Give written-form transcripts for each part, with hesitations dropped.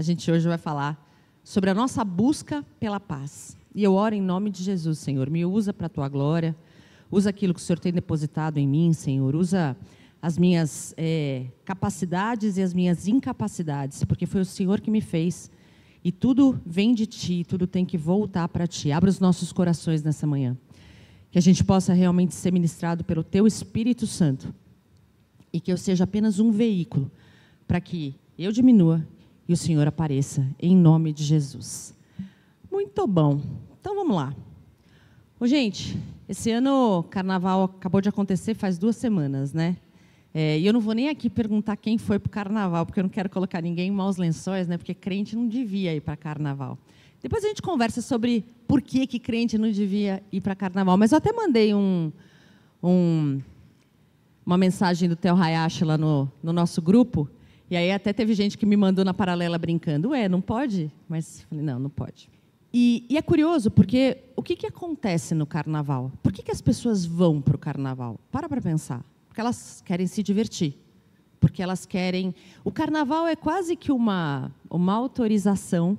gente hoje vai falar sobre a nossa busca pela paz. E eu oro em nome de Jesus, Senhor. Me usa para a Tua glória. Usa aquilo que o Senhor tem depositado em mim, Senhor. Usa as minhas capacidades e as minhas incapacidades, porque foi o Senhor que me fez. E tudo vem de Ti, tudo tem que voltar para Ti. Abra os nossos corações nessa manhã. Que a gente possa realmente ser ministrado pelo Teu Espírito Santo. E que eu seja apenas um veículo para que eu diminua e o Senhor apareça, em nome de Jesus. Muito bom. Então, vamos lá. Ô, gente, esse ano o Carnaval acabou de acontecer faz 2 semanas, né? E eu não vou nem aqui perguntar quem foi para o Carnaval, porque eu não quero colocar ninguém em maus lençóis, né? Porque crente não devia ir para Carnaval. Depois a gente conversa sobre por que crente não devia ir para Carnaval. Mas eu até mandei uma mensagem do Theo Hayashi lá no nosso grupo, e aí até teve gente que me mandou na paralela brincando, não pode? Mas eu falei, não pode. E é curioso, porque o que acontece no Carnaval? Por que as pessoas vão para o Carnaval? Para pensar. Porque elas querem se divertir. Porque elas querem... O Carnaval é quase que uma autorização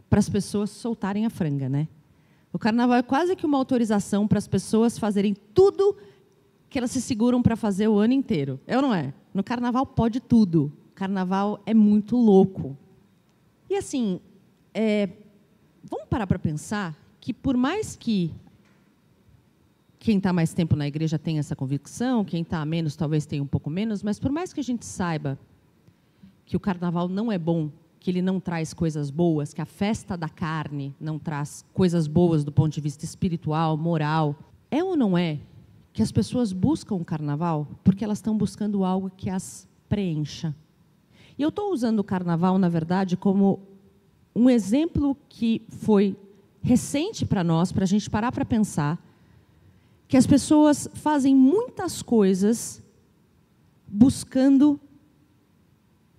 para as pessoas soltarem a franga, né? O Carnaval é quase que uma autorização para as pessoas fazerem tudo que elas se seguram para fazer o ano inteiro. É ou não é? No Carnaval pode tudo. O Carnaval é muito louco. E assim, vamos parar para pensar que por mais que quem está mais tempo na igreja tenha essa convicção, quem está menos talvez tenha um pouco menos, mas por mais que a gente saiba que o Carnaval não é bom, que ele não traz coisas boas, que a festa da carne não traz coisas boas do ponto de vista espiritual, moral, é ou não é que as pessoas buscam o Carnaval porque elas estão buscando algo que as preencha? E eu estou usando o Carnaval, na verdade, como um exemplo que foi recente para nós, para a gente parar para pensar, que as pessoas fazem muitas coisas buscando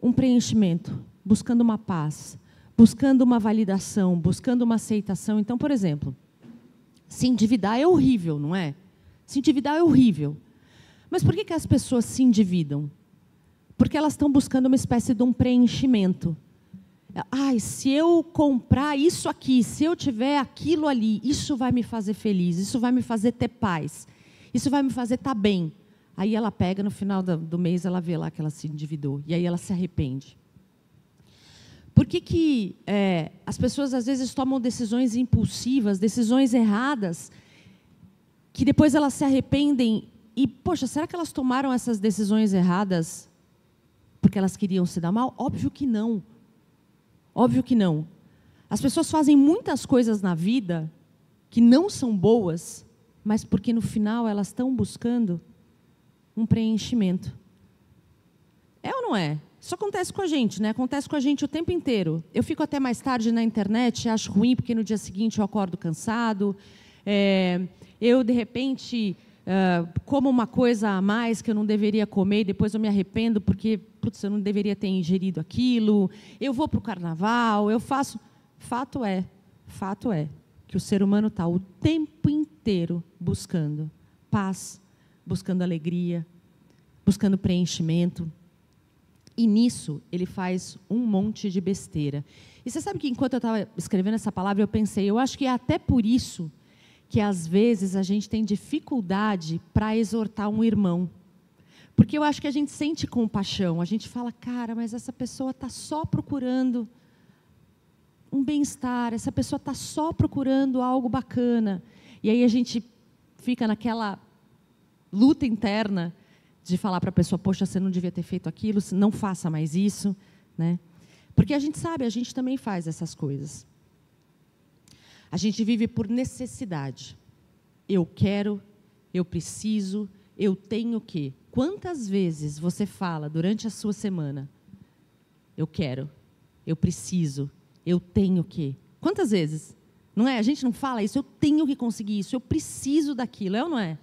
um preenchimento, buscando uma paz, buscando uma validação, buscando uma aceitação. Então, por exemplo, se endividar é horrível, não é? Se endividar é horrível. Mas por que as pessoas se endividam? Porque elas estão buscando uma espécie de um preenchimento. Se eu comprar isso aqui, se eu tiver aquilo ali, isso vai me fazer feliz, isso vai me fazer ter paz, isso vai me fazer estar bem. Aí ela pega, no final do mês, ela vê lá que ela se endividou. E aí ela se arrepende. Por que as pessoas, às vezes, tomam decisões impulsivas, decisões erradas, que depois elas se arrependem e, poxa, será que elas tomaram essas decisões erradas porque elas queriam se dar mal? Óbvio que não. Óbvio que não. As pessoas fazem muitas coisas na vida que não são boas, mas porque no final elas estão buscando um preenchimento. É ou não é? Isso acontece com a gente, né? Acontece com a gente o tempo inteiro. Eu fico até mais tarde na internet, acho ruim porque no dia seguinte eu acordo cansado. Eu, de repente, como uma coisa a mais que eu não deveria comer e depois eu me arrependo porque, eu não deveria ter ingerido aquilo. Eu vou para o Carnaval, eu faço... Fato é que o ser humano está o tempo inteiro buscando paz, buscando alegria, buscando preenchimento. E nisso ele faz um monte de besteira. E você sabe que enquanto eu estava escrevendo essa palavra, eu pensei, eu acho que é até por isso que às vezes a gente tem dificuldade para exortar um irmão. Porque eu acho que a gente sente compaixão, a gente fala, cara, mas essa pessoa está só procurando um bem-estar, essa pessoa está só procurando algo bacana. E aí a gente fica naquela luta interna de falar para a pessoa, poxa, você não devia ter feito aquilo, não faça mais isso, né? Porque a gente sabe, a gente também faz essas coisas. A gente vive por necessidade. Eu quero, eu preciso, eu tenho que. Quantas vezes você fala durante a sua semana, eu quero, eu preciso, eu tenho que? Quantas vezes? Não é? A gente não fala isso, eu tenho que conseguir isso, eu preciso daquilo, é ou não é?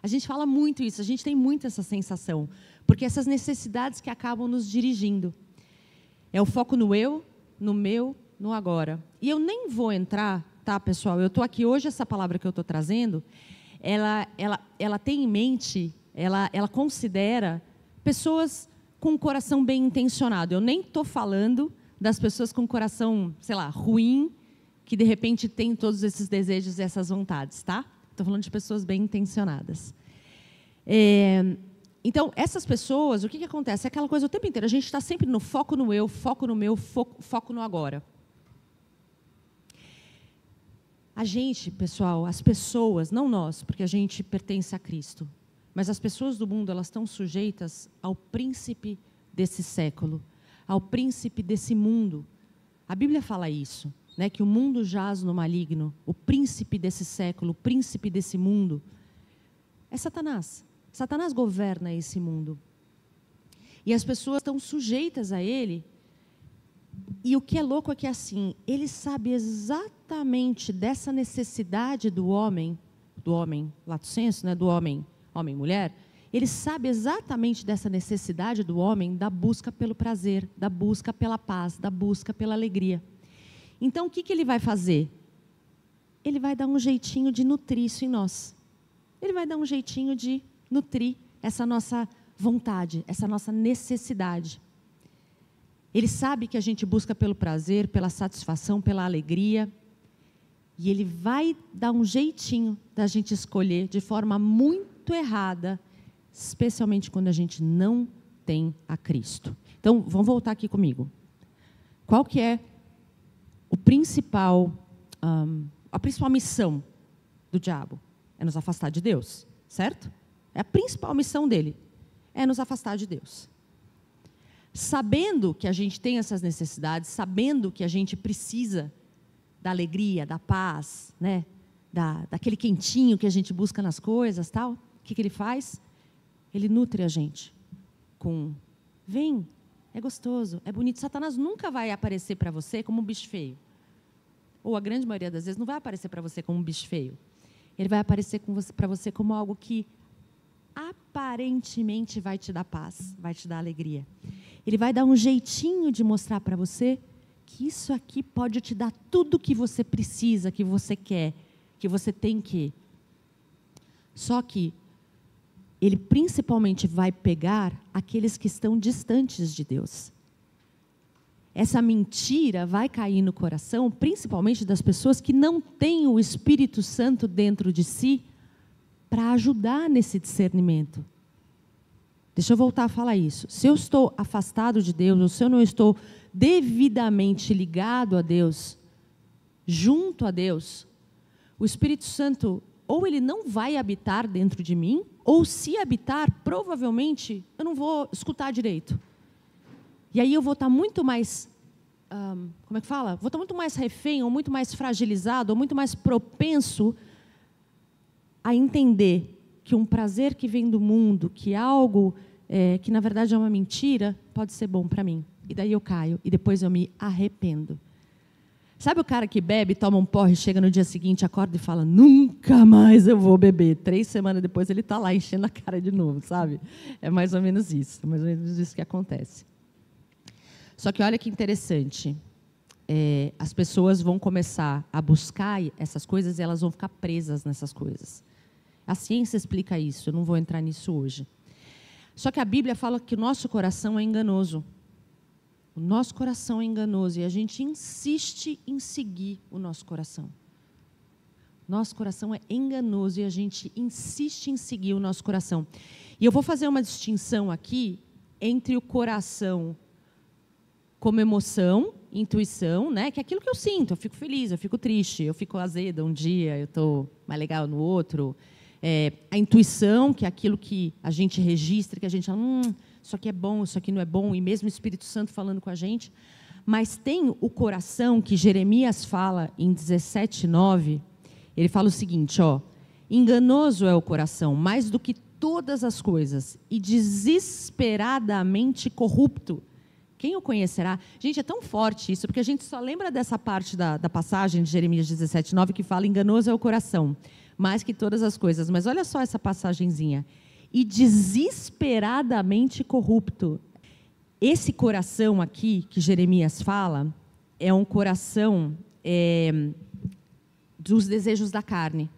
A gente fala muito isso, a gente tem muito essa sensação, porque essas necessidades que acabam nos dirigindo. É o foco no eu, no meu, no agora. E eu nem vou entrar, tá, pessoal? Eu estou aqui hoje, essa palavra que eu estou trazendo, ela tem em mente, ela considera pessoas com um coração bem intencionado. Eu nem estou falando das pessoas com coração, sei lá, ruim, que de repente tem todos esses desejos e essas vontades, tá? Estou falando de pessoas bem intencionadas. Então, essas pessoas, o que acontece? É aquela coisa o tempo inteiro, a gente está sempre no foco no eu, foco no meu, foco no agora. A gente, pessoal, as pessoas, não nós, porque a gente pertence a Cristo, mas as pessoas do mundo, elas estão sujeitas ao príncipe desse século, ao príncipe desse mundo. A Bíblia fala isso, né, que o mundo jaz no maligno, o príncipe desse século, o príncipe desse mundo, é Satanás. Satanás governa esse mundo. E as pessoas estão sujeitas a ele. E o que é louco é que, assim, ele sabe exatamente dessa necessidade do homem, lato sensu, né, do homem e mulher, ele sabe exatamente dessa necessidade do homem da busca pelo prazer, da busca pela paz, da busca pela alegria. Então, o que ele vai fazer? Ele vai dar um jeitinho de nutrir isso em nós. Ele vai dar um jeitinho de nutrir essa nossa vontade, essa nossa necessidade. Ele sabe que a gente busca pelo prazer, pela satisfação, pela alegria. E ele vai dar um jeitinho da gente escolher de forma muito errada, especialmente quando a gente não tem a Cristo. Então, vamos voltar aqui comigo. Qual que é a principal missão do diabo? É nos afastar de Deus, certo? É a principal missão dele, é nos afastar de Deus. Sabendo que a gente tem essas necessidades, sabendo que a gente precisa da alegria, da paz, né? daquele quentinho que a gente busca nas coisas, tal, o que ele faz? Ele nutre a gente com, vem, é gostoso, é bonito. Satanás nunca vai aparecer para você como um bicho feio. Ou a grande maioria das vezes não vai aparecer para você como um bicho feio. Ele vai aparecer para você como algo que aparentemente vai te dar paz, vai te dar alegria. Ele vai dar um jeitinho de mostrar para você que isso aqui pode te dar tudo que você precisa, que você quer, que você tem que. Só que ele principalmente vai pegar aqueles que estão distantes de Deus. Essa mentira vai cair no coração, principalmente das pessoas que não têm o Espírito Santo dentro de si, para ajudar nesse discernimento. Deixa eu voltar a falar isso. Se eu estou afastado de Deus, ou se eu não estou devidamente ligado a Deus, junto a Deus, o Espírito Santo, ou ele não vai habitar dentro de mim, ou se habitar, provavelmente, eu não vou escutar direito. E aí eu vou estar muito mais, como é que fala? Vou estar muito mais refém, ou muito mais fragilizado, ou muito mais propenso a entender que um prazer que vem do mundo, que algo que na verdade é uma mentira, pode ser bom para mim. E daí eu caio, e depois eu me arrependo. Sabe o cara que bebe, toma um porre, chega no dia seguinte, acorda e fala, nunca mais eu vou beber. 3 semanas depois ele está lá enchendo a cara de novo, sabe? É mais ou menos isso, é mais ou menos isso que acontece. Só que olha que interessante, as pessoas vão começar a buscar essas coisas e elas vão ficar presas nessas coisas. A ciência explica isso, eu não vou entrar nisso hoje. Só que a Bíblia fala que o nosso coração é enganoso. O nosso coração é enganoso e a gente insiste em seguir o nosso coração. Nosso coração é enganoso e a gente insiste em seguir o nosso coração. E eu vou fazer uma distinção aqui entre o coração como emoção, intuição, né? Que é aquilo que eu sinto, eu fico feliz, eu fico triste, eu fico azeda um dia, eu estou mais legal no outro. A intuição, que é aquilo que a gente registra, que a gente fala, isso aqui é bom, isso aqui não é bom, e mesmo o Espírito Santo falando com a gente. Mas tem o coração, que Jeremias fala em 17:9, ele fala o seguinte, enganoso é o coração, mais do que todas as coisas, e desesperadamente corrupto. Quem o conhecerá? Gente, é tão forte isso, porque a gente só lembra dessa parte da passagem de Jeremias 17:9, que fala, enganoso é o coração, mais que todas as coisas. Mas olha só essa passagenzinha. E desesperadamente corrupto. Esse coração aqui, que Jeremias fala, é um coração dos desejos da carne.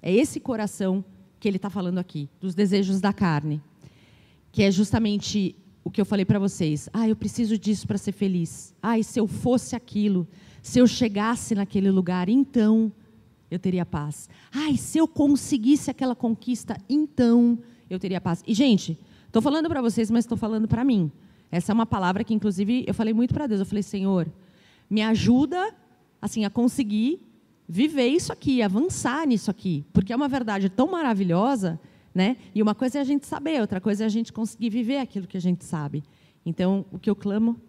É esse coração que ele está falando aqui, dos desejos da carne. Que é justamente o que eu falei para vocês. Eu preciso disso para ser feliz. E se eu fosse aquilo, se eu chegasse naquele lugar, então eu teria paz. Se eu conseguisse aquela conquista, então eu teria paz. E, gente, estou falando para vocês, mas estou falando para mim. Essa é uma palavra que, inclusive, eu falei muito para Deus. Eu falei, Senhor, me ajuda assim, a conseguir viver isso aqui, avançar nisso aqui. Porque é uma verdade tão maravilhosa, né? E uma coisa é a gente saber, outra coisa é a gente conseguir viver aquilo que a gente sabe. Então, o que eu clamo?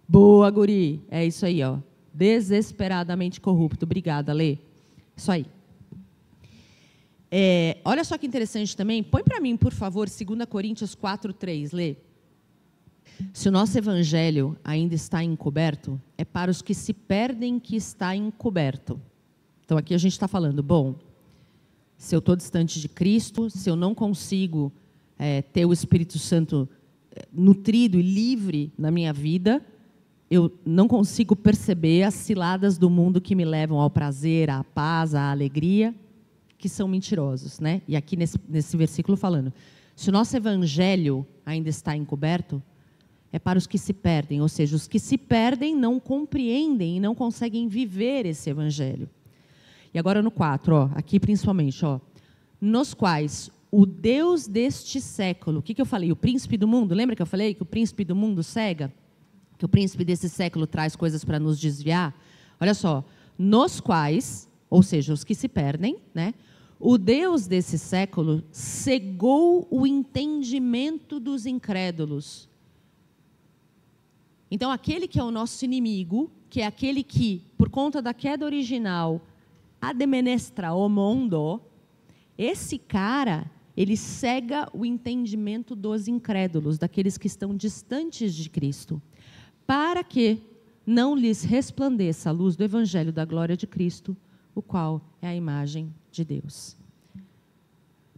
Boa, guri! É isso aí, ó. Desesperadamente corrupto. Obrigada, Lê. Isso aí. Olha só que interessante também. Põe para mim, por favor, 2 Coríntios 4:3, Lê. Se o nosso evangelho ainda está encoberto, é para os que se perdem que está encoberto. Então, aqui a gente está falando, se eu estou distante de Cristo, se eu não consigo ter o Espírito Santo nutrido e livre na minha vida, eu não consigo perceber as ciladas do mundo que me levam ao prazer, à paz, à alegria, que são mentirosos, né? E aqui nesse versículo falando, se o nosso evangelho ainda está encoberto, é para os que se perdem, ou seja, os que se perdem não compreendem e não conseguem viver esse evangelho. E agora no 4, aqui principalmente, nos quais o Deus deste século, o que eu falei? O príncipe do mundo, lembra que eu falei que o príncipe do mundo cega? Que o príncipe desse século traz coisas para nos desviar? Olha só, nos quais, ou seja, os que se perdem, né? O Deus desse século cegou o entendimento dos incrédulos. Então, aquele que é o nosso inimigo, que é aquele que, por conta da queda original, admenestra o mundo, esse cara, ele cega o entendimento dos incrédulos, daqueles que estão distantes de Cristo, para que não lhes resplandeça a luz do evangelho da glória de Cristo, o qual é a imagem de Deus.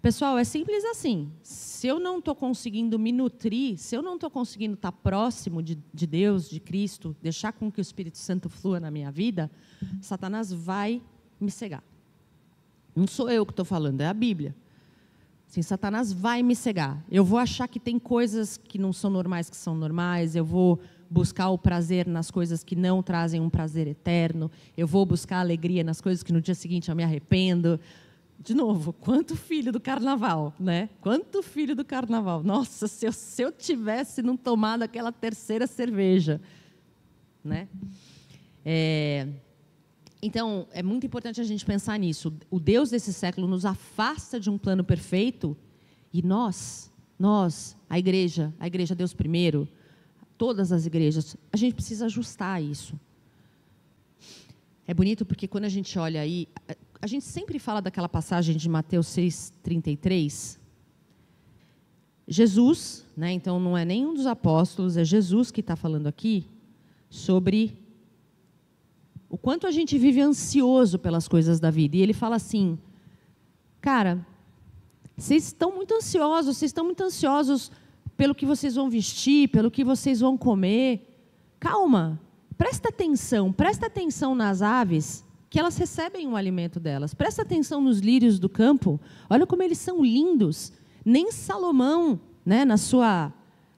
Pessoal, é simples assim. Se eu não estou conseguindo me nutrir, se eu não estou conseguindo estar próximo de Deus, de Cristo, deixar com que o Espírito Santo flua na minha vida, Satanás vai me cegar. Não sou eu que estou falando, é a Bíblia. Assim, Satanás vai me cegar. Eu vou achar que tem coisas que não são normais, que são normais. Eu vou buscar o prazer nas coisas que não trazem um prazer eterno. Eu vou buscar alegria nas coisas que no dia seguinte eu me arrependo. De novo, quanto filho do carnaval, né? Quanto filho do carnaval. Nossa, se eu tivesse não tomado aquela terceira cerveja, né? Então, é muito importante a gente pensar nisso. O Deus desse século nos afasta de um plano perfeito e nós, a igreja Deus primeiro, todas as igrejas, a gente precisa ajustar isso. É bonito porque quando a gente olha aí, a gente sempre fala daquela passagem de Mateus 6:33. Jesus, né, então não é nenhum dos apóstolos, é Jesus que está falando aqui sobre o quanto a gente vive ansioso pelas coisas da vida. E ele fala assim, cara, vocês estão muito ansiosos pelo que vocês vão vestir, pelo que vocês vão comer. Calma, presta atenção nas aves, que elas recebem o alimento delas. Presta atenção nos lírios do campo. Olha como eles são lindos. Nem Salomão, né, na sua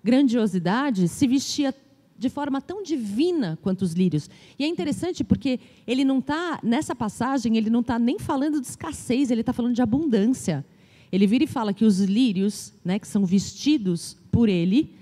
grandiosidade, se vestia de forma tão divina quanto os lírios. E é interessante porque ele não está, nessa passagem, ele não está nem falando de escassez, ele está falando de abundância. Ele vira e fala que os lírios, né, que são vestidos por ele,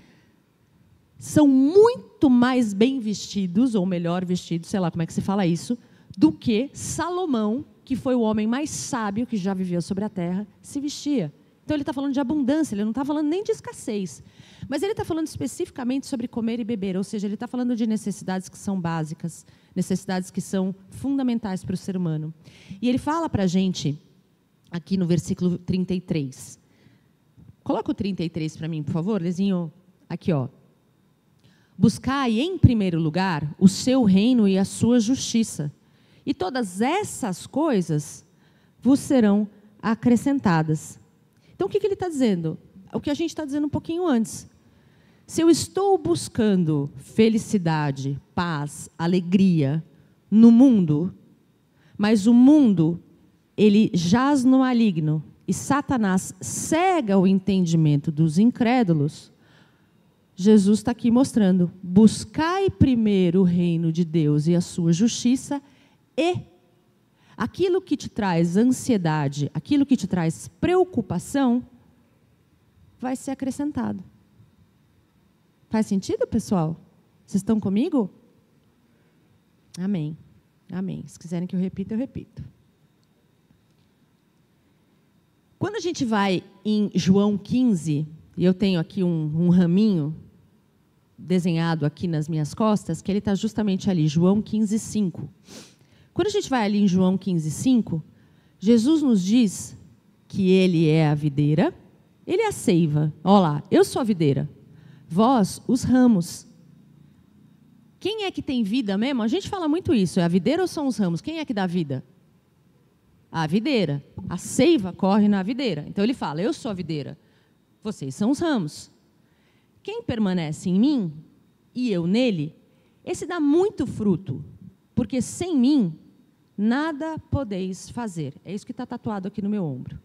são muito mais bem vestidos, ou melhor vestidos, sei lá como é que se fala isso, do que Salomão, que foi o homem mais sábio que já viveu sobre a terra, se vestia. Então ele está falando de abundância, ele não está falando nem de escassez. Mas ele está falando especificamente sobre comer e beber, ou seja, ele está falando de necessidades que são básicas, necessidades que são fundamentais para o ser humano. E ele fala para a gente, aqui no versículo 33. Coloca o 33 para mim, por favor, Lezinho. Aqui, ó. Buscai em primeiro lugar o seu reino e a sua justiça. E todas essas coisas vos serão acrescentadas. Então, o que ele está dizendo? O que a gente está dizendo um pouquinho antes. Se eu estou buscando felicidade, paz, alegria no mundo, mas o mundo, ele jaz no maligno, e Satanás cega o entendimento dos incrédulos, Jesus está aqui mostrando: buscai primeiro o reino de Deus e a sua justiça, e aquilo que te traz ansiedade, aquilo que te traz preocupação, vai ser acrescentado. Faz sentido, pessoal? Vocês estão comigo? Amém. Amém. Se quiserem que eu repita, eu repito. Quando a gente vai em João 15, e eu tenho aqui um raminho desenhado aqui nas minhas costas, que ele está justamente ali, João 15, 5. Quando a gente vai ali em João 15, 5, Jesus nos diz que Ele é a videira, Ele é a seiva. Olha lá, eu sou a videira, vós os ramos. Quem é que tem vida mesmo? A gente fala muito isso, é a videira ou são os ramos? Quem é que dá vida? A videira. A seiva corre na videira. Então ele fala, eu sou a videira, vocês são os ramos. Quem permanece em mim e eu nele, esse dá muito fruto, porque sem mim nada podeis fazer. É isso que está tatuado aqui no meu ombro.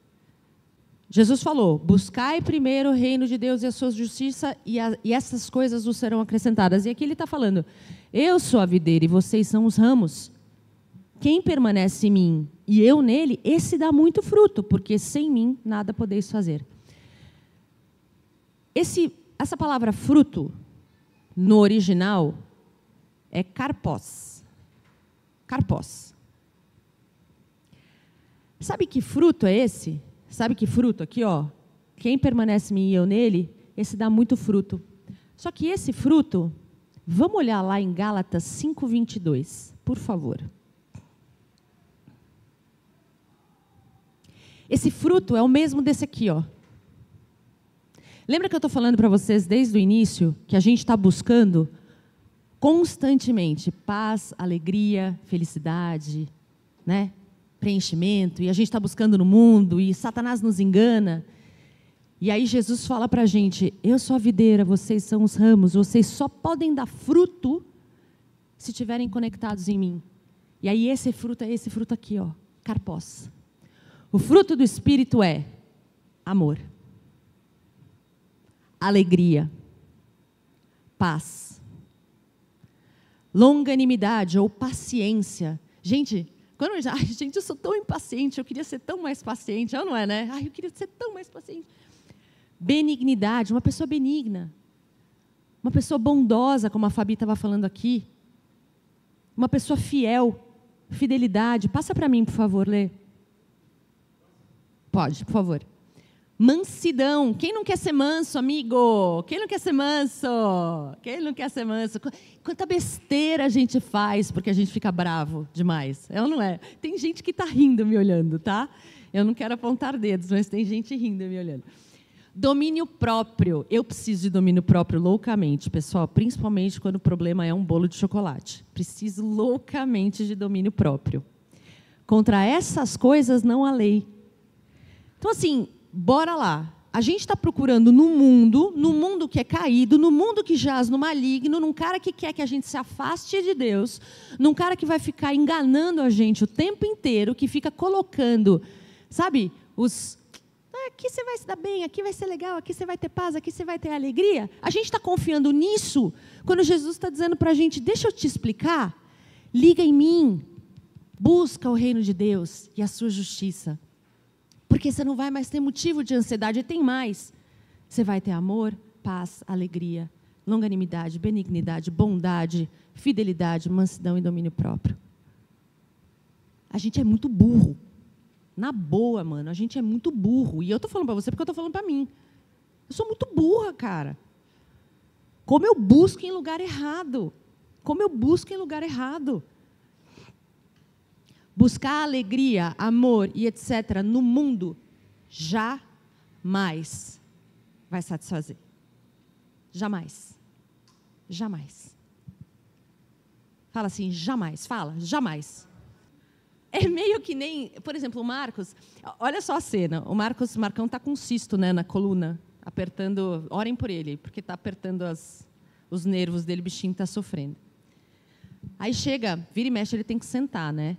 Jesus falou, buscai primeiro o reino de Deus e a sua justiça, e essas coisas vos serão acrescentadas. E aqui ele está falando, eu sou a videira e vocês são os ramos. Quem permanece em mim e eu nele, esse dá muito fruto, porque sem mim nada podeis fazer. Essa palavra fruto, no original, é karpos. Karpos. Sabe que fruto é esse? Sabe que fruto aqui, ó? Quem permanece em mim e eu nele, esse dá muito fruto. Só que esse fruto, vamos olhar lá em Gálatas 5:22, por favor. Esse fruto é o mesmo desse aqui, ó. Lembra que eu estou falando para vocês desde o início que a gente está buscando constantemente paz, alegria, felicidade, né? Preenchimento, e a gente está buscando no mundo, e Satanás nos engana. E aí Jesus fala para a gente, eu sou a videira, vocês são os ramos, vocês só podem dar fruto se estiverem conectados em mim. E aí esse fruto é esse fruto aqui, ó, karpos. O fruto do Espírito é amor, alegria, paz, longanimidade ou paciência. Gente, eu sou tão impaciente, eu queria ser tão mais paciente. Não é, né? Eu queria ser tão mais paciente. Benignidade, uma pessoa benigna. Uma pessoa bondosa, como a Fabi estava falando aqui. Uma pessoa fiel. Fidelidade. Passa para mim, por favor, Lê. Pode, por favor. Mansidão. Quem não quer ser manso, amigo? Quem não quer ser manso? Quem não quer ser manso? Quanta besteira a gente faz porque a gente fica bravo demais. É ou não é? Tem gente que está rindo me olhando, tá? Eu não quero apontar dedos, mas tem gente rindo me olhando. Domínio próprio. Eu preciso de domínio próprio loucamente, pessoal. Principalmente quando o problema é um bolo de chocolate. Preciso loucamente de domínio próprio. Contra essas coisas não há lei. Então, assim, bora lá. A gente está procurando no mundo que é caído, no mundo que jaz no maligno, num cara que quer que a gente se afaste de Deus, num cara que vai ficar enganando a gente o tempo inteiro, que fica colocando, sabe, aqui você vai se dar bem, aqui vai ser legal, aqui você vai ter paz, aqui você vai ter alegria. A gente está confiando nisso, quando Jesus está dizendo para a gente, deixa eu te explicar, liga em mim, busca o reino de Deus e a sua justiça. Porque você não vai mais ter motivo de ansiedade, e tem mais. Você vai ter amor, paz, alegria, longanimidade, benignidade, bondade, fidelidade, mansidão e domínio próprio. A gente é muito burro. Na boa, mano, a gente é muito burro. E eu estou falando para você porque eu estou falando para mim. Eu sou muito burra, cara. Como eu busco em lugar errado. Como eu busco em lugar errado. Buscar alegria, amor e etc. no mundo, jamais vai satisfazer. Jamais. Jamais. Fala assim, jamais. Fala, jamais. É meio que nem, por exemplo, o Marcos, olha só a cena, o Marcão está com um cisto, né, na coluna, apertando, orem por ele, porque está apertando os nervos dele, o bichinho está sofrendo. Aí chega, vira e mexe, ele tem que sentar, né?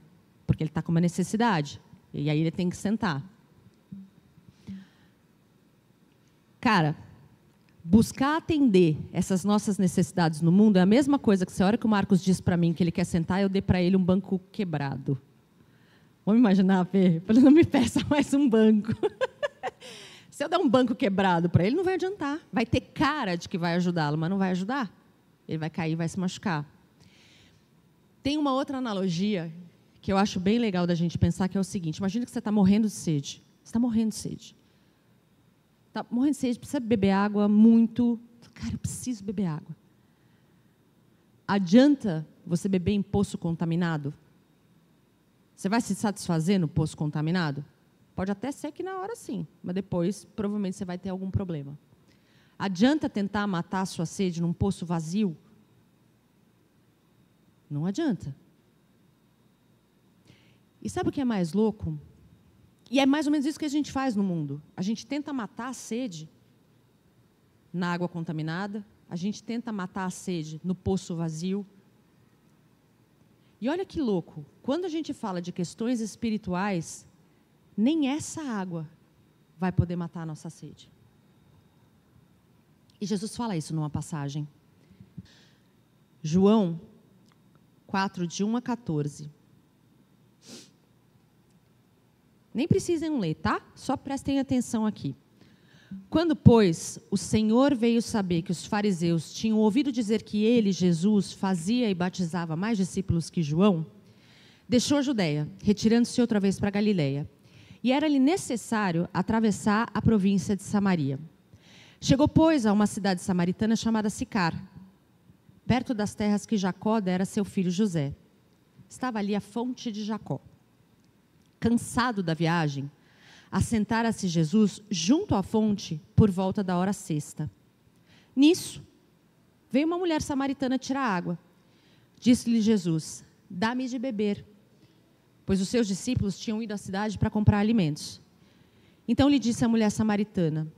Porque ele está com uma necessidade. E aí ele tem que sentar. Cara, buscar atender essas nossas necessidades no mundo é a mesma coisa que a hora que o Marcos diz para mim que ele quer sentar, eu dei para ele um banco quebrado. Vamos imaginar, Fê? Ele não me peça mais um banco. Se eu der um banco quebrado para ele, não vai adiantar. Vai ter cara de que vai ajudá-lo, mas não vai ajudar. Ele vai cair, vai se machucar. Tem uma outra analogia que eu acho bem legal da gente pensar, que é o seguinte: imagina que você está morrendo de sede. Você está morrendo de sede. Está morrendo de sede, precisa beber água muito. Cara, eu preciso beber água. Adianta você beber em poço contaminado? Você vai se satisfazer no poço contaminado? Pode até ser que na hora sim, mas depois provavelmente você vai ter algum problema. Adianta tentar matar a sua sede num poço vazio? Não adianta. E sabe o que é mais louco? E é mais ou menos isso que a gente faz no mundo. A gente tenta matar a sede na água contaminada, a gente tenta matar a sede no poço vazio. E olha que louco, quando a gente fala de questões espirituais, nem essa água vai poder matar a nossa sede. E Jesus fala isso numa passagem. João 4, de 1 a 14. Nem precisem ler, tá? Só prestem atenção aqui. Quando, pois, o Senhor veio saber que os fariseus tinham ouvido dizer que ele, Jesus, fazia e batizava mais discípulos que João, deixou a Judéia, retirando-se outra vez para a Galileia. E era-lhe necessário atravessar a província de Samaria. Chegou, pois, a uma cidade samaritana chamada Sicar, perto das terras que Jacó dera a seu filho José. Estava ali a fonte de Jacó. Cansado da viagem, assentara-se Jesus junto à fonte por volta da hora sexta. Nisso, veio uma mulher samaritana tirar água. Disse-lhe Jesus: dá-me de beber, pois os seus discípulos tinham ido à cidade para comprar alimentos. Então lhe disse a mulher samaritana: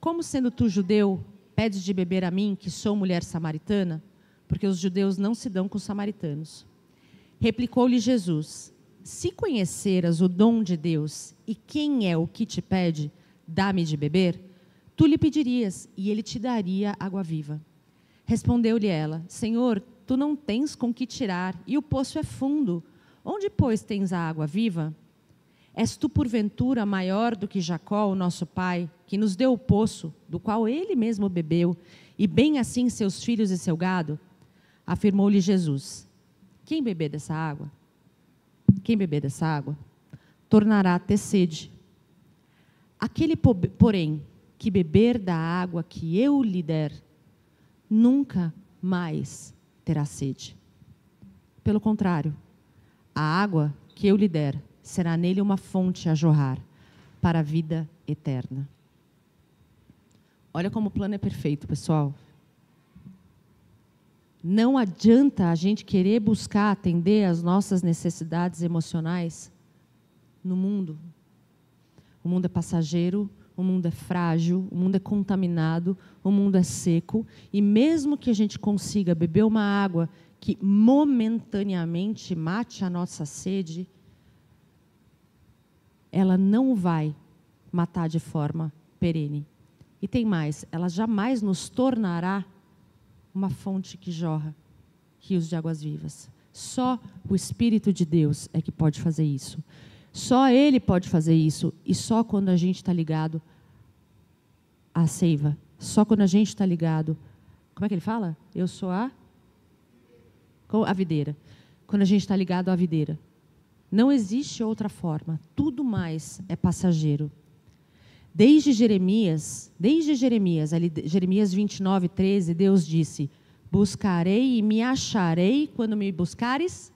como sendo tu judeu, pedes de beber a mim, que sou mulher samaritana? Porque os judeus não se dão com os samaritanos. Replicou-lhe Jesus: se conheceras o dom de Deus e quem é o que te pede, dá-me de beber, tu lhe pedirias e ele te daria água viva. Respondeu-lhe ela: Senhor, tu não tens com que tirar e o poço é fundo. Onde, pois, tens a água viva? És tu, porventura, maior do que Jacó, o nosso pai, que nos deu o poço, do qual ele mesmo bebeu, e bem assim seus filhos e seu gado? Afirmou-lhe Jesus: quem beber dessa água, tornará a ter sede. Aquele, porém, que beber da água que eu lhe der, nunca mais terá sede. Pelo contrário, a água que eu lhe der será nele uma fonte a jorrar para a vida eterna. Olha como o plano é perfeito, pessoal. Não adianta a gente querer buscar atender às nossas necessidades emocionais no mundo. O mundo é passageiro, o mundo é frágil, o mundo é contaminado, o mundo é seco. E mesmo que a gente consiga beber uma água que momentaneamente mate a nossa sede, ela não vai matar de forma perene. E tem mais, ela jamais nos tornará uma fonte que jorra rios de águas vivas. Só o Espírito de Deus é que pode fazer isso. Só Ele pode fazer isso. E só quando a gente está ligado à seiva. Só quando a gente está ligado... Como é que ele fala? Eu sou a videira. Quando a gente está ligado à videira. Não existe outra forma. Tudo mais é passageiro. Desde Jeremias, ali, Jeremias 29, 13, Deus disse: buscarei e me acharei quando me buscares.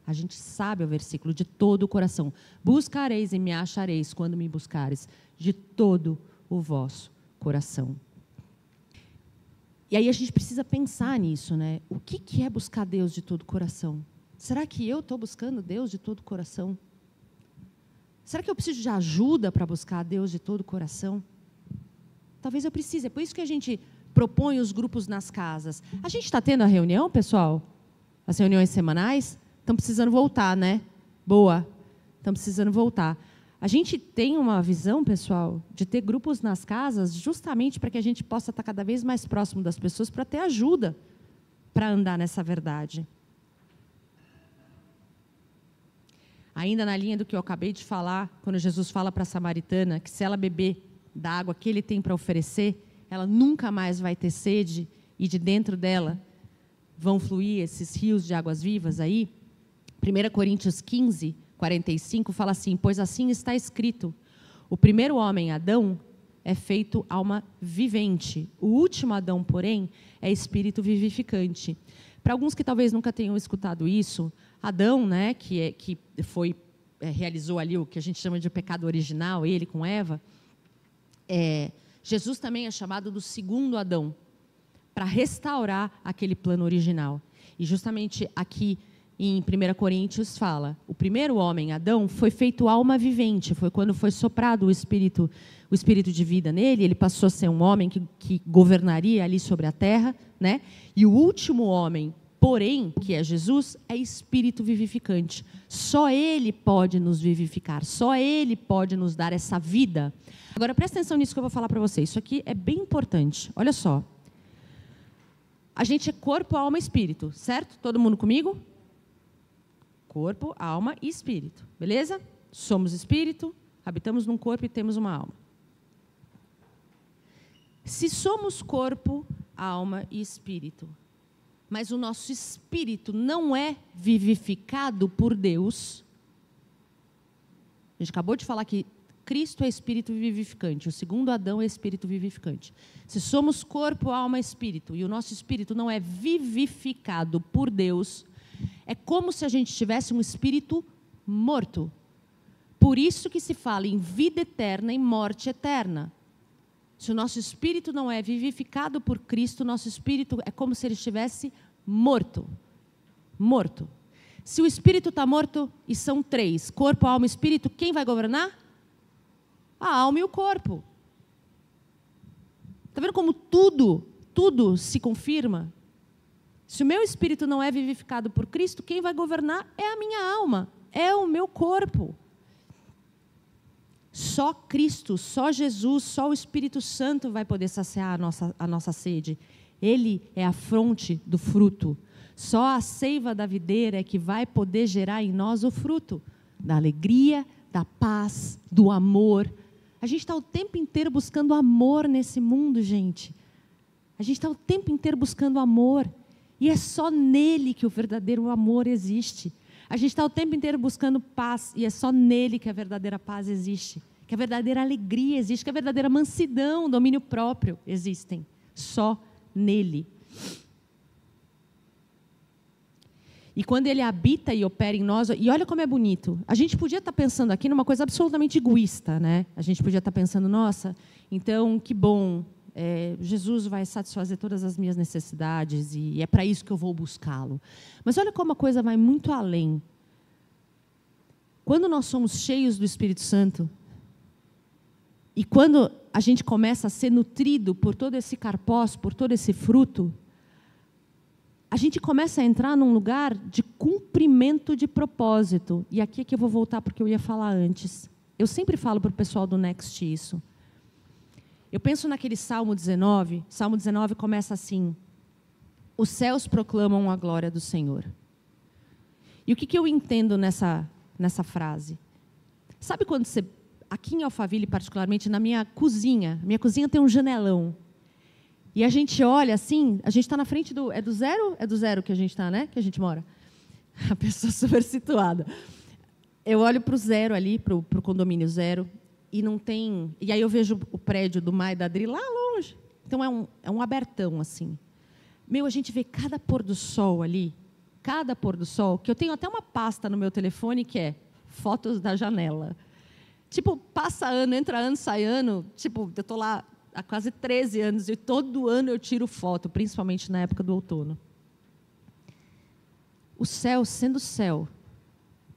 A gente sabe o versículo de todo o coração. Buscareis e me achareis quando me buscares de todo o vosso coração. E aí a gente precisa pensar nisso, né? O que é buscar Deus de todo o coração? Será que eu estou buscando Deus de todo o coração? Será que eu preciso de ajuda para buscar a Deus de todo o coração? Talvez eu precise. É por isso que a gente propõe os grupos nas casas. A gente está tendo a reunião, pessoal? As reuniões semanais? Estão precisando voltar, né? Boa. Estão precisando voltar. A gente tem uma visão, pessoal, de ter grupos nas casas justamente para que a gente possa estar cada vez mais próximo das pessoas para ter ajuda para andar nessa verdade. Ainda na linha do que eu acabei de falar, quando Jesus fala para a samaritana que se ela beber da água que ele tem para oferecer, ela nunca mais vai ter sede e de dentro dela vão fluir esses rios de águas vivas aí. 1 Coríntios 15, 45 fala assim: pois assim está escrito, o primeiro homem, Adão, é feito alma vivente. O último Adão, porém, é espírito vivificante. Para alguns que talvez nunca tenham escutado isso, Adão, né, realizou ali o que a gente chama de pecado original, ele com Eva, Jesus também é chamado do segundo Adão, para restaurar aquele plano original. E justamente aqui em 1 Coríntios fala, o primeiro homem, Adão, foi feito alma vivente, foi quando foi soprado o espírito de vida nele, ele passou a ser um homem que governaria ali sobre a terra, né? E o último homem, porém, que é Jesus, é espírito vivificante. Só ele pode nos vivificar, só ele pode nos dar essa vida. Agora, presta atenção nisso que eu vou falar para vocês, isso aqui é bem importante, olha só. A gente é corpo, alma e espírito, certo? Todo mundo comigo? Corpo, alma e espírito, beleza? Somos espírito, habitamos num corpo e temos uma alma. Se somos corpo, alma e espírito, mas o nosso espírito não é vivificado por Deus, a gente acabou de falar que Cristo é espírito vivificante, o segundo Adão é espírito vivificante. Se somos corpo, alma e espírito, e o nosso espírito não é vivificado por Deus, é como se a gente tivesse um espírito morto. Por isso que se fala em vida eterna e morte eterna. Se o nosso espírito não é vivificado por Cristo, nosso espírito é como se ele estivesse morto. Morto. Se o espírito está morto, e são três, corpo, alma e espírito, quem vai governar? A alma e o corpo. Está vendo como tudo se confirma? Se o meu espírito não é vivificado por Cristo, quem vai governar é a minha alma, é o meu corpo. Só Cristo, só Jesus, só o Espírito Santo vai poder saciar a nossa sede. Ele é a fonte do fruto. Só a seiva da videira é que vai poder gerar em nós o fruto da alegria, da paz, do amor. A gente está o tempo inteiro buscando amor nesse mundo, gente. A gente está o tempo inteiro buscando amor. E é só nele que o verdadeiro amor existe. A gente está o tempo inteiro buscando paz, e é só nele que a verdadeira paz existe. Que a verdadeira alegria existe, que a verdadeira mansidão, domínio próprio existem. Só nele. E quando ele habita e opera em nós, e olha como é bonito, a gente podia estar pensando aqui numa coisa absolutamente egoísta, né? A gente podia estar pensando, nossa, então que bom, Jesus vai satisfazer todas as minhas necessidades e é para isso que eu vou buscá-lo. Mas olha como a coisa vai muito além. Quando nós somos cheios do Espírito Santo, e quando a gente começa a ser nutrido por todo esse carpós, por todo esse fruto, a gente começa a entrar num lugar de cumprimento de propósito. E aqui é que eu vou voltar porque eu ia falar antes. Eu sempre falo para o pessoal do Next isso. Eu penso naquele Salmo 19. Salmo 19 começa assim: os céus proclamam a glória do Senhor. E o que eu entendo nessa frase? Sabe quando você... Aqui em Alphaville, particularmente, na minha cozinha tem um janelão. E a gente olha assim, a gente está na frente do... É do zero? É do zero que a gente está, né? Que a gente mora. A pessoa super situada. Eu olho para o zero ali, para o condomínio zero, e não tem... E aí eu vejo o prédio do Mai e da Adri lá longe. Então é um abertão, assim. A gente vê cada pôr do sol ali, cada pôr do sol, que eu tenho até uma pasta no meu telefone que é fotos da janela. Tipo, passa ano, entra ano, sai ano. Tipo, eu estou lá há quase 13 anos e todo ano eu tiro foto, principalmente na época do outono. O céu, sendo céu,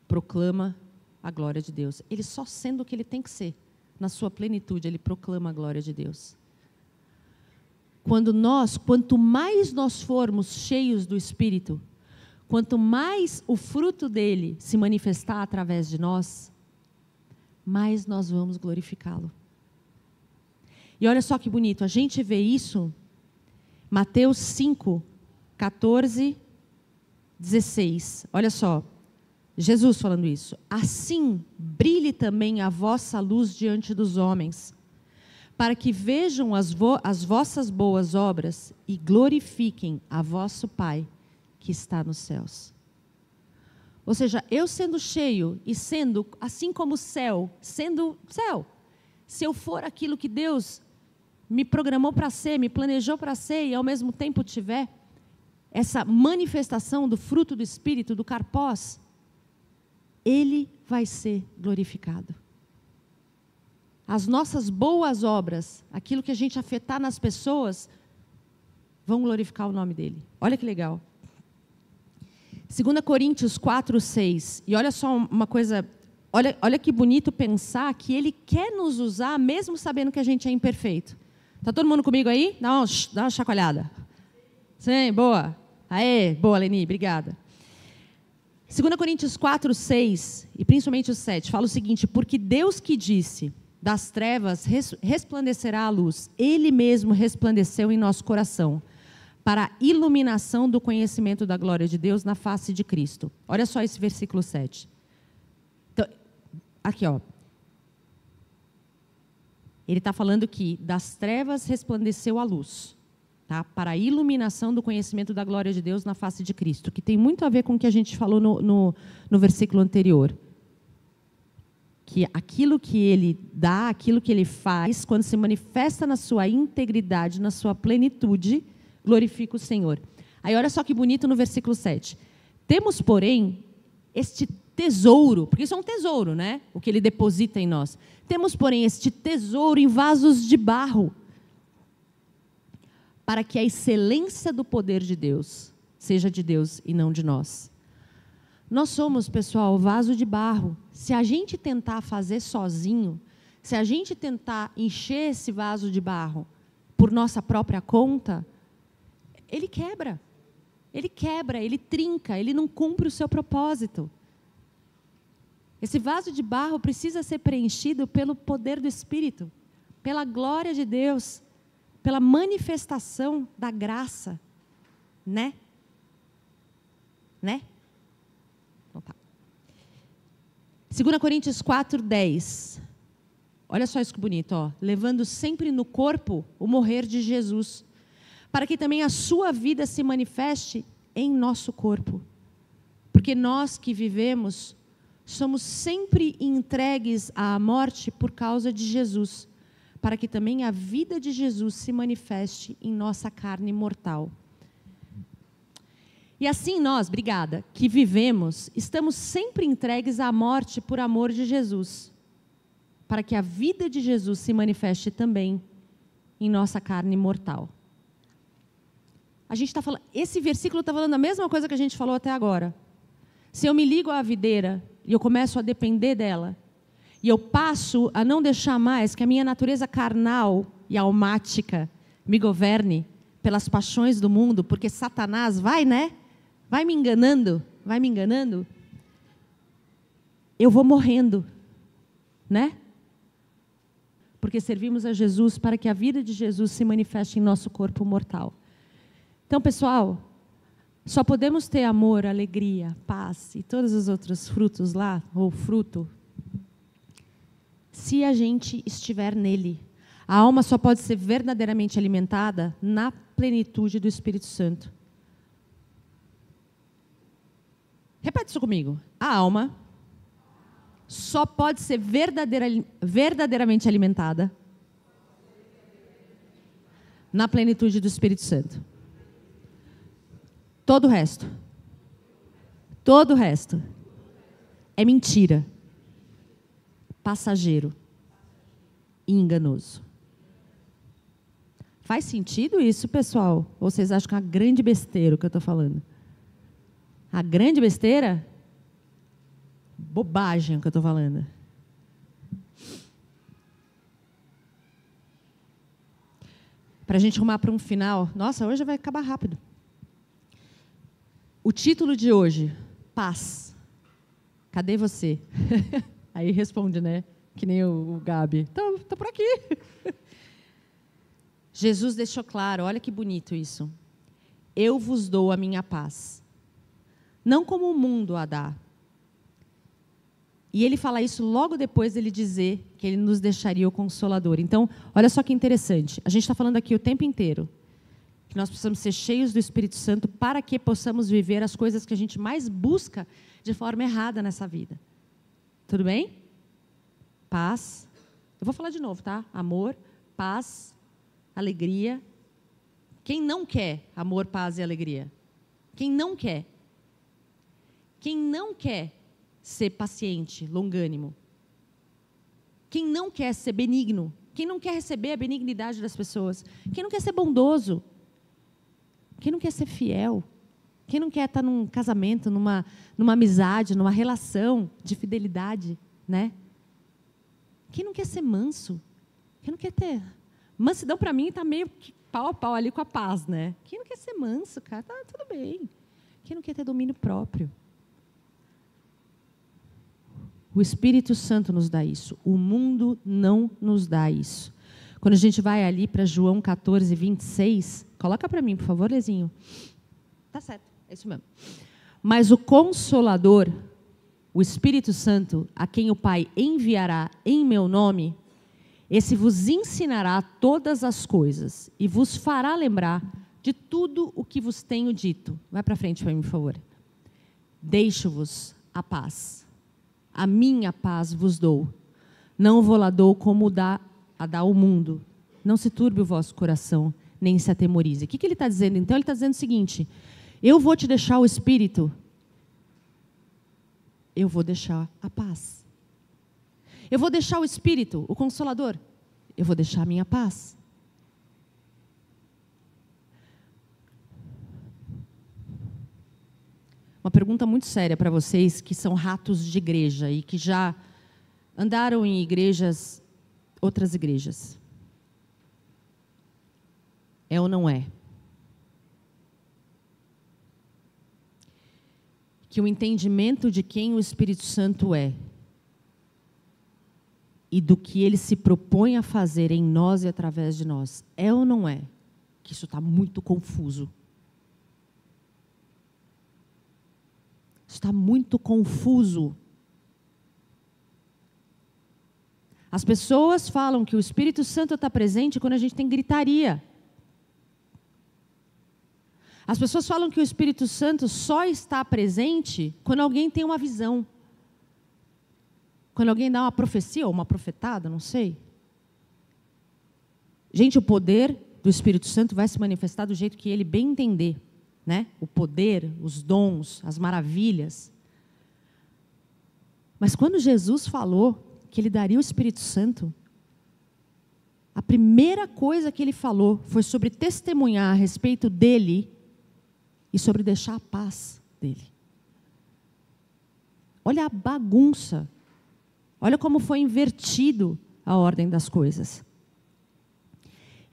proclama a glória de Deus. Ele só sendo o que ele tem que ser, na sua plenitude, ele proclama a glória de Deus. Quanto mais nós formos cheios do Espírito, quanto mais o fruto dele se manifestar através de nós, mais nós vamos glorificá-lo. E olha só que bonito, a gente vê isso, Mateus 5, 14, 16. Olha só, Jesus falando isso. Assim, brilhe também a vossa luz diante dos homens, para que vejam as vossas boas obras e glorifiquem a vosso Pai que está nos céus. Ou seja, eu sendo cheio e sendo, assim como o céu, sendo céu, se eu for aquilo que Deus me programou para ser, me planejou para ser e ao mesmo tempo tiver essa manifestação do fruto do Espírito, do carpós, Ele vai ser glorificado. As nossas boas obras, aquilo que a gente afetar nas pessoas, vão glorificar o nome dEle. Olha que legal. 2 Coríntios 4, 6. E olha só uma coisa, olha que bonito pensar que Ele quer nos usar mesmo sabendo que a gente é imperfeito. Está todo mundo comigo aí? Dá uma chacoalhada. Sim, boa. Aê, boa, Leni, obrigada. 2 Coríntios 4, 6, e principalmente o 7, fala o seguinte: porque Deus que disse, das trevas resplandecerá a luz, Ele mesmo resplandeceu em nosso coração, para a iluminação do conhecimento da glória de Deus na face de Cristo. Olha só esse versículo 7. Então, aqui, ó. Ele está falando que das trevas resplandeceu a luz, tá? Para a iluminação do conhecimento da glória de Deus na face de Cristo, que tem muito a ver com o que a gente falou no versículo anterior. Que aquilo que Ele dá, aquilo que Ele faz, quando se manifesta na sua integridade, na sua plenitude, glorifica o Senhor. Aí olha só que bonito no versículo 7. Temos, porém, este tesouro, porque isso é um tesouro, né? O que Ele deposita em nós. Temos, porém, este tesouro em vasos de barro, para que a excelência do poder de Deus seja de Deus e não de nós. Nós somos, pessoal, vaso de barro. Se a gente tentar fazer sozinho, se a gente tentar encher esse vaso de barro por nossa própria conta, ele quebra, ele trinca, ele não cumpre o seu propósito. Esse vaso de barro precisa ser preenchido pelo poder do Espírito, pela glória de Deus, pela manifestação da graça, né? Então tá. 2 Coríntios 4, 10. Olha só isso que bonito, ó. Levando sempre no corpo o morrer de Jesus, para que também a sua vida se manifeste em nosso corpo. Porque nós que vivemos, somos sempre entregues à morte por causa de Jesus, para que também a vida de Jesus se manifeste em nossa carne mortal. E assim nós, obrigada, que vivemos, estamos sempre entregues à morte por amor de Jesus, para que a vida de Jesus se manifeste também em nossa carne mortal. A gente está falando, esse versículo está falando a mesma coisa que a gente falou até agora. Se eu me ligo à videira e eu começo a depender dela, e eu passo a não deixar mais que a minha natureza carnal e almática me governe pelas paixões do mundo, porque Satanás vai me enganando, eu vou morrendo, né? Porque servimos a Jesus para que a vida de Jesus se manifeste em nosso corpo mortal. Então, pessoal, só podemos ter amor, alegria, paz e todos os outros frutos lá, ou fruto, se a gente estiver nele. A alma só pode ser verdadeiramente alimentada na plenitude do Espírito Santo. Repete isso comigo. A alma só pode ser verdadeiramente alimentada na plenitude do Espírito Santo. Todo o resto é mentira, passageiro e enganoso. Faz sentido isso, pessoal? Ou vocês acham que é uma grande besteira o que eu estou falando? A grande besteira? Bobagem o que eu estou falando. Para a gente arrumar para um final. Nossa, hoje vai acabar rápido. O título de hoje, paz. Cadê você? Aí responde, né? Que nem o Gabi. Tô por aqui. Jesus deixou claro, olha que bonito isso. Eu vos dou a minha paz. Não como o mundo a dá. E ele fala isso logo depois dele dizer que ele nos deixaria o Consolador. Então, olha só que interessante. A gente está falando aqui o tempo inteiro que nós precisamos ser cheios do Espírito Santo para que possamos viver as coisas que a gente mais busca de forma errada nessa vida. Tudo bem? Paz. Eu vou falar de novo, tá? Amor, paz, alegria. Quem não quer amor, paz e alegria? Quem não quer? Quem não quer ser paciente, longânimo? Quem não quer ser benigno? Quem não quer receber a benignidade das pessoas? Quem não quer ser bondoso? Quem não quer ser fiel? Quem não quer estar num casamento, numa amizade, numa relação de fidelidade, né? Quem não quer ser manso? Quem não quer ter... Mansidão, para mim, está meio pau a pau ali com a paz, né? Quem não quer ser manso, cara, tá tudo bem. Quem não quer ter domínio próprio? O Espírito Santo nos dá isso. O mundo não nos dá isso. Quando a gente vai ali para João 14, 26, coloca para mim, por favor, Lezinho. Tá certo, é isso mesmo. Mas o Consolador, o Espírito Santo, a quem o Pai enviará em meu nome, esse vos ensinará todas as coisas e vos fará lembrar de tudo o que vos tenho dito. Vai para frente para mim, por favor. Deixo-vos a paz. A minha paz vos dou. Não vou lá dou como dá o mundo. Não se turbe o vosso coração, nem se atemorize. O que ele está dizendo? Então, ele está dizendo o seguinte: eu vou te deixar o Espírito. Eu vou deixar a paz. Eu vou deixar o Espírito, o Consolador. Eu vou deixar a minha paz. Uma pergunta muito séria para vocês que são ratos de igreja e que já andaram em igrejas, outras igrejas. É ou não é? Que o entendimento de quem o Espírito Santo é e do que ele se propõe a fazer em nós e através de nós, é ou não é? Que isso está muito confuso. Está muito confuso. As pessoas falam que o Espírito Santo está presente quando a gente tem gritaria. As pessoas falam que o Espírito Santo só está presente quando alguém tem uma visão. Quando alguém dá uma profecia ou uma profetada, não sei. Gente, o poder do Espírito Santo vai se manifestar do jeito que ele bem entender. Né? O poder, os dons, as maravilhas. Mas quando Jesus falou que ele daria o Espírito Santo, a primeira coisa que ele falou foi sobre testemunhar a respeito dele e sobre deixar a paz dele. Olha a bagunça. Olha como foi invertido a ordem das coisas.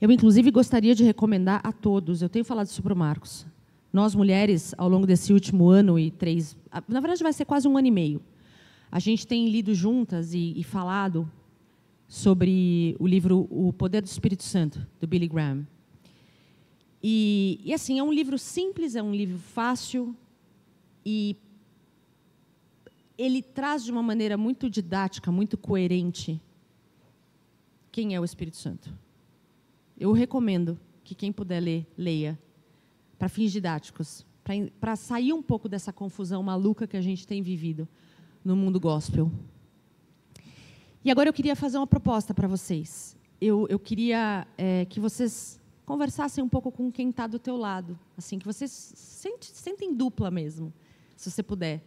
Eu, inclusive, gostaria de recomendar a todos, eu tenho falado isso para o Marcos, nós, mulheres, ao longo desse último ano e 3... Na verdade, vai ser quase 1 ano e meio. A gente tem lido juntas e falado sobre o livro O Poder do Espírito Santo, do Billy Graham. E assim, é um livro simples, é um livro fácil. E ele traz de uma maneira muito didática, muito coerente, quem é o Espírito Santo. Eu recomendo que quem puder ler, leia. Para fins didáticos, para sair um pouco dessa confusão maluca que a gente tem vivido no mundo gospel. E agora eu queria fazer uma proposta para vocês. Eu queria que vocês conversassem um pouco com quem está do teu lado, assim, que vocês sentem dupla mesmo, se você puder.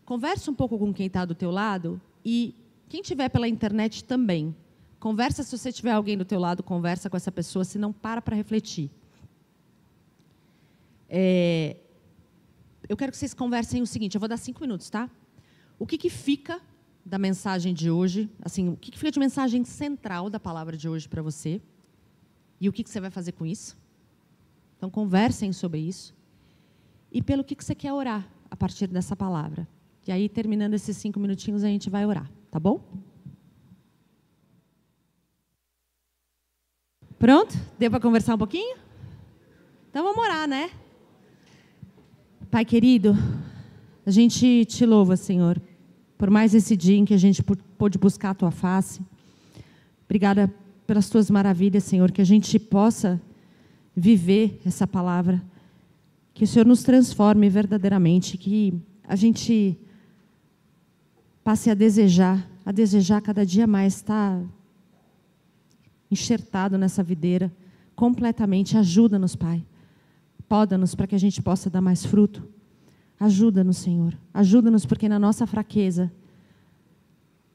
Converse um pouco com quem está do teu lado e quem estiver pela internet também. Conversa, se você tiver alguém do teu lado, conversa com essa pessoa, se não, para refletir. Eu quero que vocês conversem o seguinte, eu vou dar 5 minutos, tá? O que fica da mensagem de hoje, assim, o que fica de mensagem central da palavra de hoje para você? E o que você vai fazer com isso? Então, conversem sobre isso. E pelo que você quer orar a partir dessa palavra. E aí, terminando esses 5 minutinhos, a gente vai orar, tá bom? Pronto? Deu para conversar um pouquinho? Então vamos orar, né? Pai querido, a gente te louva, Senhor, por mais esse dia em que a gente pôde buscar a Tua face. Obrigada pelas Tuas maravilhas, Senhor, que a gente possa viver essa palavra, que o Senhor nos transforme verdadeiramente, que a gente passe a desejar cada dia mais estar enxertado nessa videira, completamente. Ajuda-nos, Pai. Poda-nos para que a gente possa dar mais fruto. Ajuda-nos, Senhor. Ajuda-nos, porque na nossa fraqueza,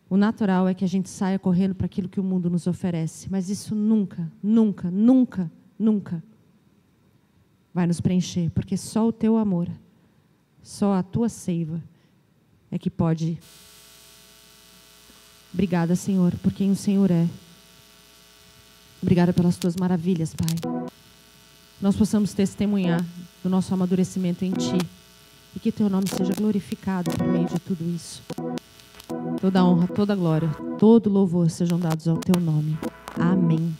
o natural é que a gente saia correndo para aquilo que o mundo nos oferece. Mas isso nunca, nunca, nunca, nunca vai nos preencher, porque só o Teu amor, só a Tua seiva é que pode. Obrigada, Senhor, por quem o Senhor é. Obrigada pelas Tuas maravilhas, Pai. Nós possamos testemunhar do nosso amadurecimento em Ti. E que Teu nome seja glorificado por meio de tudo isso. Toda honra, toda glória, todo louvor sejam dados ao Teu nome. Amém.